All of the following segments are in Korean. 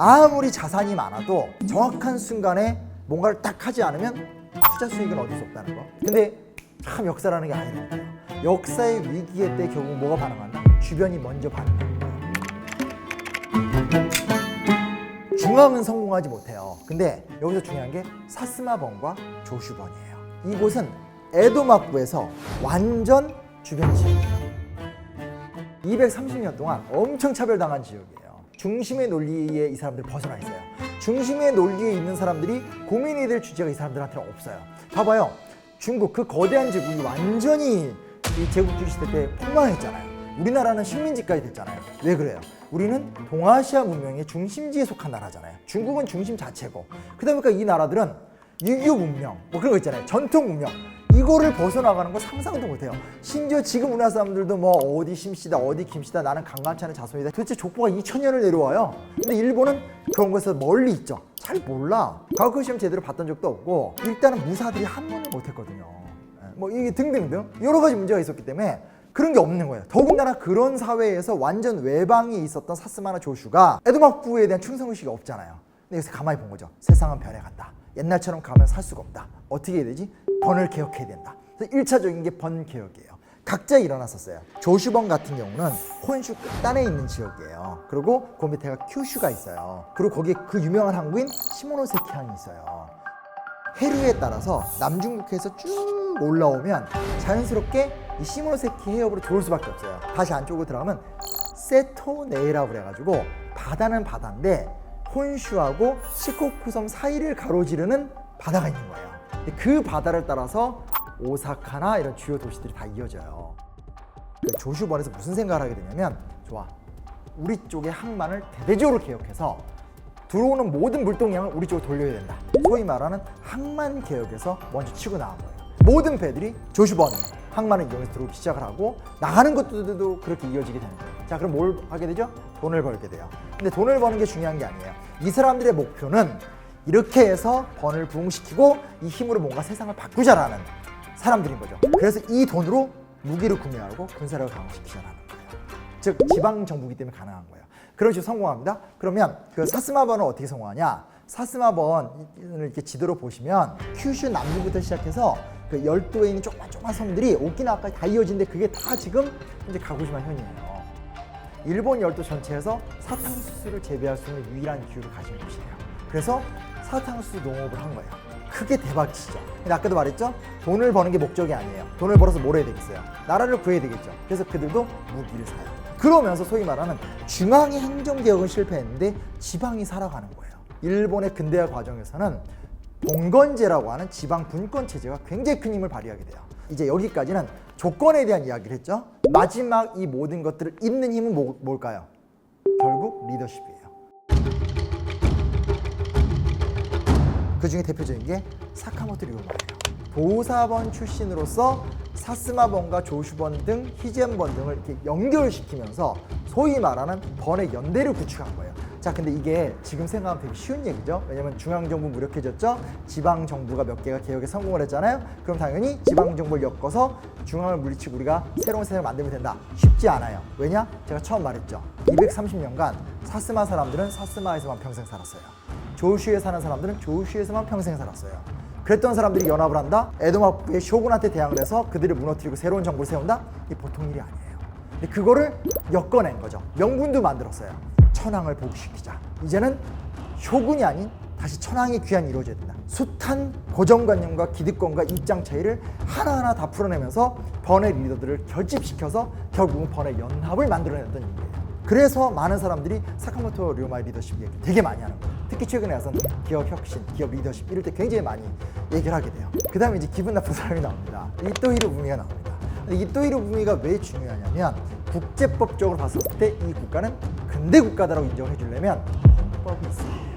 아무리 자산이 많아도 정확한 순간에 뭔가를 딱 하지 않으면 투자 수익은 얻을 수 없다는 거. 근데 참 역사라는 게 아니는 거예요. 역사의 위기에 때 결국 뭐가 반응한다? 주변이 먼저 반응한다. 중앙은 성공하지 못해요. 근데 여기서 중요한 게 사스마번과 조슈번이에요. 이곳은 에도마부에서 완전 주변 지역이에요. 230년 동안 엄청 차별당한 지역이에요. 중심의 논리에 이 사람들이 벗어나 있어요. 중심의 논리에 있는 사람들이 고민이 될 주제가 이 사람들한테는 없어요. 봐봐요. 중국 그 거대한 제국이 완전히 이 제국주의 시대 때 폭망했잖아요. 우리나라는 식민지까지 됐잖아요. 왜 그래요? 우리는 동아시아 문명의 중심지에 속한 나라잖아요. 중국은 중심 자체고. 그러다 보니까 이 나라들은 유교 문명, 뭐 그런 거 있잖아요. 전통 문명. 이거를 벗어나가는 거 상상도 못해요. 심지어 지금 우리나라 사람들도 뭐 어디 심씨다 어디 김씨다 나는 강간차는 자손이다. 도대체 족보가 2000년을 내려와요. 근데 일본은 그런 것에서 멀리 있죠. 잘 몰라. 가쿠 시험 제대로 봤던 적도 없고 일단은 무사들이 한문을 못했거든요. 뭐 이게 등등등 여러 가지 문제가 있었기 때문에 그런 게 없는 거예요. 더군다나 그런 사회에서 완전 외방에 있었던 사스마나 조슈가 에도마부에 대한 충성의식이 없잖아요. 근데 여기서 가만히 본 거죠. 세상은 변해간다. 옛날처럼 가면 살 수가 없다. 어떻게 해야 되지? 번을 개혁해야 된다. 그래서 1차적인 게 번 개혁이에요. 각자 일어났었어요. 조슈번 같은 경우는 혼슈 끝단에 있는 지역이에요. 그리고 그 밑에가 큐슈가 있어요. 그리고 거기에 그 유명한 항구인 시모노세키 항이 있어요. 해류에 따라서 남중국해에서 쭉 올라오면 자연스럽게 이 시모노세키 해협으로 들어올 수밖에 없어요. 다시 안쪽으로 들어가면 세토네이라고 그래가지고 바다는 바다인데 혼슈하고 시코쿠섬 사이를 가로지르는 바다가 있는 거예요. 그 바다를 따라서 오사카나 이런 주요 도시들이 다 이어져요. 그 조슈번에서 무슨 생각을 하게 되냐면 좋아, 우리 쪽의 항만을 대대적으로 개혁해서 들어오는 모든 물동량을 우리 쪽으로 돌려야 된다. 소위 말하는 항만 개혁에서 먼저 치고 나간 거예요. 모든 배들이 조슈번 항만을 이용해서 들어오기 시작을 하고 나가는 것들도 그렇게 이어지게 되는 거예요. 자, 그럼 뭘 하게 되죠? 돈을 벌게 돼요. 근데 돈을 버는 게 중요한 게 아니에요. 이 사람들의 목표는 이렇게 해서 번을 부흥시키고 이 힘으로 뭔가 세상을 바꾸자라는 사람들인 거죠. 그래서 이 돈으로 무기를 구매하고 군사력을 강화시키자라는 거예요. 즉 지방정부이기 때문에 가능한 거예요. 그런 식으로 성공합니다. 그러면 그 사스마번은 어떻게 성공하냐? 사스마번을 이렇게 지도로 보시면 큐슈 남부부터 시작해서 그 열도에 있는 조그만 섬들이 오키나와까지 다 이어지는데 그게 다 지금 이제 가고시마 현이에요. 일본 열도 전체에서 사탕수수를 재배할 수 있는 유일한 기후를 가진 곳이에요. 그래서 사탕수수 농업을 한 거예요. 크게 대박치죠. 근데 아까도 말했죠? 돈을 버는 게 목적이 아니에요. 돈을 벌어서 뭘 해야 되겠어요? 나라를 구해야 되겠죠. 그래서 그들도 무기를 사요. 그러면서 소위 말하는 중앙의 행정개혁은 실패했는데 지방이 살아가는 거예요. 일본의 근대화 과정에서는 봉건제라고 하는 지방 분권 체제가 굉장히 큰 힘을 발휘하게 돼요. 이제 여기까지는 조건에 대한 이야기를 했죠. 마지막 이 모든 것들을 잇는 힘은 뭘까요? 결국 리더십이에요. 그 중에 대표적인 게 사카모토 류마예요. 도사번 출신으로서 사스마번과 조슈번 등 히젠번 등을 이렇게 연결시키면서 소위 말하는 번의 연대를 구축한 거예요. 자, 근데 이게 지금 생각하면 되게 쉬운 얘기죠. 왜냐면 중앙정부 무력해졌죠. 지방정부가 몇 개가 개혁에 성공을 했잖아요. 그럼 당연히 지방정부를 엮어서 중앙을 물리치고 우리가 새로운 세상을 만들면 된다. 쉽지 않아요. 왜냐? 제가 처음 말했죠. 230년간 사스마 사람들은 사스마에서만 평생 살았어요. 조슈에 사는 사람들은 조슈에서만 평생 살았어요. 그랬던 사람들이 연합을 한다? 에도마부의 쇼군한테 대항을 해서 그들을 무너뜨리고 새로운 정부를 세운다? 이게 보통 일이 아니에요. 근데 그거를 엮어낸 거죠. 명분도 만들었어요. 천황을 복위시키자. 이제는 쇼군이 아닌 다시 천황의 귀환이 이루어져야 된다. 숱한 고정관념과 기득권과 입장 차이를 하나하나 다 풀어내면서 번의 리더들을 결집시켜서 결국은 번의 연합을 만들어냈던 일이에요. 그래서 많은 사람들이 사카모토 류마의 리더십 얘기 되게 많이 하는 거예요. 특히 최근에 와서는 기업 혁신, 기업 리더십 이럴 때 굉장히 많이 얘기를 하게 돼요. 그 다음에 이제 기분 나쁜 사람이 나옵니다. 이토히로 부미가 나옵니다. 근데 이토히로 부미가 왜 중요하냐면 국제법적으로 봤을 때 이 국가는 근대 국가다라고 인정을 해주려면 헌법이 있어야 돼요.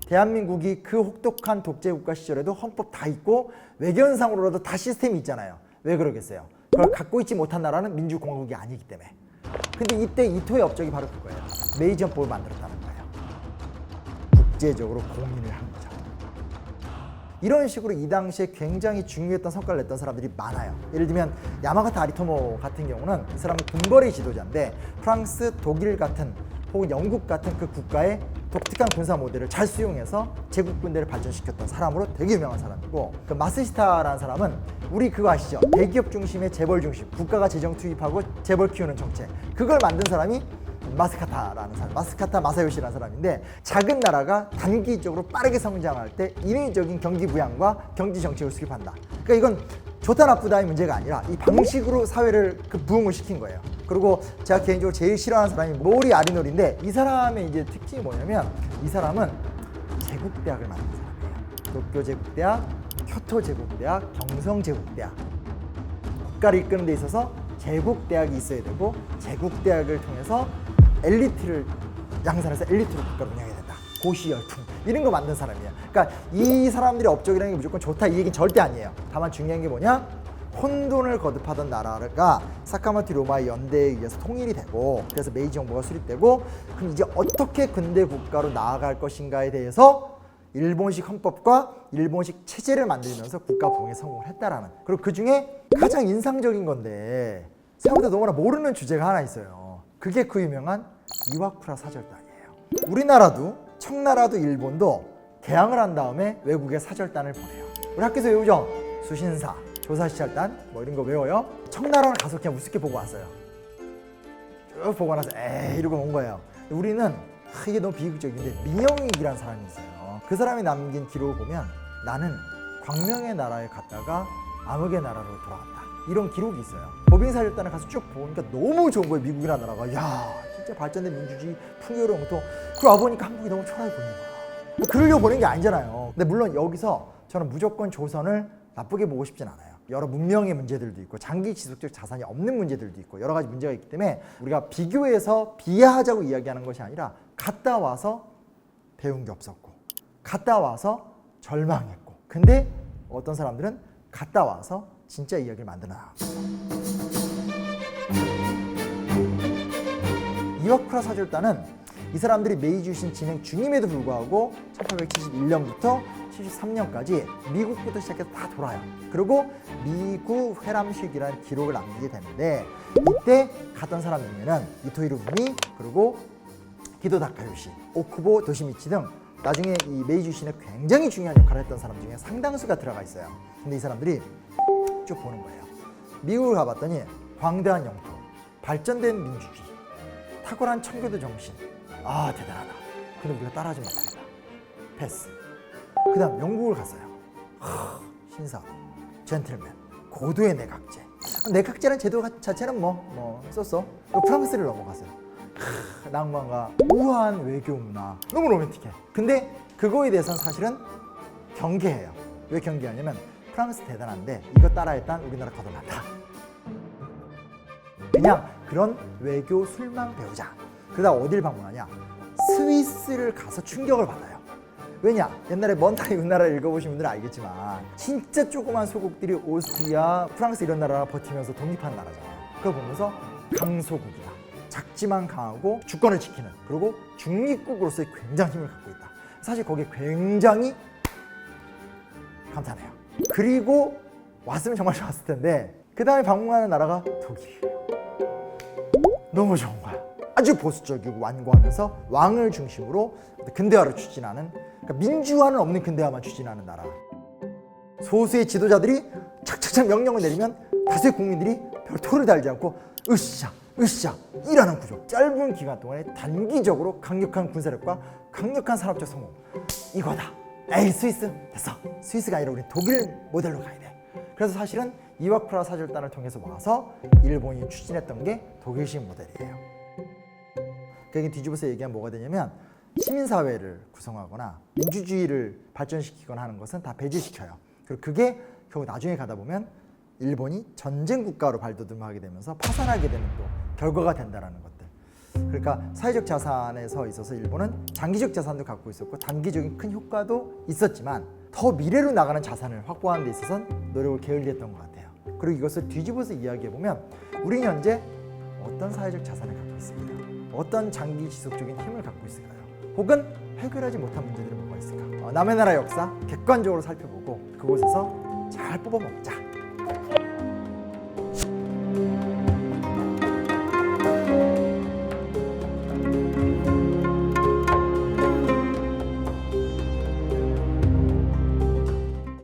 대한민국이 그 혹독한 독재국가 시절에도 헌법 다 있고 외견상으로라도 다 시스템이 있잖아요. 왜 그러겠어요? 그걸 갖고 있지 못한 나라는 민주공화국이 아니기 때문에. 근데 이때 이토의 업적이 바로 그거예요. 메이지 헌법을 만들었다는 거예요. 국제적으로 공인을 한 거죠. 이런 식으로 이 당시에 굉장히 중요했던 성과를 냈던 사람들이 많아요. 예를 들면 야마가타 아리토모 같은 경우는 이 사람은 군거리 지도자인데 프랑스, 독일 같은 혹은 영국 같은 그 국가의 독특한 군사 모델을 잘 수용해서 제국 군대를 발전시켰던 사람으로 되게 유명한 사람이고, 그 마스히타라는 사람은 우리 그거 아시죠? 대기업 중심의 재벌 중심, 국가가 재정 투입하고 재벌 키우는 정책, 그걸 만든 사람이 마스카타라는 사람, 마스카타 마사요시라는 사람인데, 작은 나라가 단기적으로 빠르게 성장할 때 인위적인 경기 부양과 경제 정책을 수립한다. 그러니까 이건 좋다 나쁘다의 문제가 아니라 이 방식으로 사회를 부흥을 시킨 거예요. 그리고 제가 개인적으로 제일 싫어하는 사람이 모리 아리노리인데, 이 사람의 이제 특징이 뭐냐면, 이 사람은 제국대학을 만든 사람이에요. 도쿄 제국대학, 교토 제국대학, 경성 제국대학. 국가를 이끄는 데 있어서 제국대학이 있어야 되고, 제국대학을 통해서 엘리트를 양산해서 엘리트로 국가를 운영해야 된다. 고시 열풍 이런 거 만든 사람이에요. 그러니까 이 사람들의 업적이라는 게 무조건 좋다 이 얘기는 절대 아니에요. 다만 중요한 게 뭐냐, 혼돈을 거듭하던 나라가 사카모토 로마의 연대에 의해서 통일이 되고, 그래서 메이지 정부가 수립되고, 그럼 이제 어떻게 근대 국가로 나아갈 것인가에 대해서 일본식 헌법과 일본식 체제를 만들면서 국가 부흥에 성공을 했다라는. 그리고 그 중에 가장 인상적인 건데 생각보다 너무나 모르는 주제가 하나 있어요. 그게 그 유명한 이와쿠라 사절단이에요. 우리나라도 청나라도 일본도 개항을 한 다음에 외국에 사절단을 보내요. 우리 학교에서 외우죠? 수신사, 조사시찰단 뭐 이런 거 외워요. 청나라는 가서 그냥 우습게 보고 왔어요. 쭉 보고 나서 에이 이러고 온 거예요. 우리는 이게 너무 비극적인데, 민영익이라는 사람이 있어요. 그 사람이 남긴 기록을 보면 나는 광명의 나라에 갔다가 암흑의 나라로 돌아왔다, 이런 기록이 있어요. 법인사절단을 가서 쭉 보니까 너무 좋은 거예요. 미국이라는 나라가 야 진짜 발전된 민주주의, 풍요로운 또. 그 와보니까 한국이 너무 초라해 보이는 거야. 그러려고 보낸 게 아니잖아요. 근데 물론 여기서 저는 무조건 조선을 나쁘게 보고 싶진 않아요. 여러 문명의 문제들도 있고 장기 지속적 자산이 없는 문제들도 있고 여러 가지 문제가 있기 때문에 우리가 비교해서 비하하자고 이야기하는 것이 아니라, 갔다 와서 배운 게 없었고, 갔다 와서 절망했고, 근데 어떤 사람들은 갔다 와서 진짜 이야기를 만들어 나가고. 이와쿠라 사절단은 이 사람들이 메이지 유신 진행 중임에도 불구하고 1871년부터 73년까지 미국부터 시작해서 다 돌아요. 그리고 미국 회람식이라는 기록을 남기게 되는데, 이때 갔던 사람 중에는 이토 히로부미, 그리고 기도 다카요시, 오쿠보 도시미치 등 나중에 이 메이지 유신에 굉장히 중요한 역할을 했던 사람 중에 상당수가 들어가 있어요. 근데 이 사람들이 쭉 보는 거예요. 미국을 가봤더니 광대한 영토, 발전된 민주주의, 탁월한 청교도 정신, 아 대단하다. 근데 우리가 따라하지 못합니다. 패스. 그 다음 영국을 갔어요. 신사, 젠틀맨, 고도의 내각제. 내각제라는 제도 자체는 뭐 썼어. 프랑스를 넘어갔어요. 낭만과 우아한 외교 문화, 너무 로맨틱해. 근데 그거에 대해서는 사실은 경계해요. 왜 경계하냐면, 프랑스 대단한데 이거 따라했단 우리나라 거덜난다. 그냥 그런 외교 술망 배우자. 그러다 어딜 방문하냐, 스위스를 가서 충격을 받아요. 왜냐, 옛날에 먼 땅의 은나라 읽어보신 분들은 알겠지만 진짜 조그만 소국들이 오스트리아, 프랑스 이런 나라 버티면서 독립한 나라잖아요. 그걸 보면서 강소국이다, 작지만 강하고 주권을 지키는, 그리고 중립국으로서의 굉장히 힘을 갖고 있다. 사실 거기에 굉장히 감탄해요. 그리고 왔으면 정말 좋았을 텐데, 그 다음에 방문하는 나라가 독일이에요. 너무 좋은 거야. 아주 보수적이고 완고하면서 왕을 중심으로 근대화를 추진하는, 그러니까 민주화는 없는 근대화만 추진하는 나라. 소수의 지도자들이 착착착 명령을 내리면 다수의 국민들이 별 토를 달지 않고 으쌰 으쌰 일하는 구조. 짧은 기간 동안에 단기적으로 강력한 군사력과 강력한 산업적 성공, 이거다. 에이 스위스 됐어. 스위스가 아니라 우리 독일 모델로 가야 돼. 그래서 사실은 이와쿠라 사절단을 통해서 와서 일본이 추진했던 게 독일식 모델이에요. 그러니까 뒤집어서 얘기하면 뭐가 되냐면, 시민사회를 구성하거나 민주주의를 발전시키거나 하는 것은 다 배제시켜요. 그리고 그게 결국 나중에 가다 보면 일본이 전쟁 국가로 발돋움하게 되면서 파산하게 되는 또 결과가 된다는 것들. 그러니까 사회적 자산에서 있어서 일본은 장기적 자산도 갖고 있었고 단기적인 큰 효과도 있었지만, 더 미래로 나가는 자산을 확보하는 데 있어서는 노력을 게을리했던 것 같아요. 그리고 이것을 뒤집어서 이야기해보면, 우리는 현재 어떤 사회적 자산을 갖고 있습니다. 어떤 장기 지속적인 힘을 갖고 있을까요? 혹은 해결하지 못한 문제들은 뭐가 있을까? 남의 나라 역사 객관적으로 살펴보고 그곳에서 잘 뽑아먹자.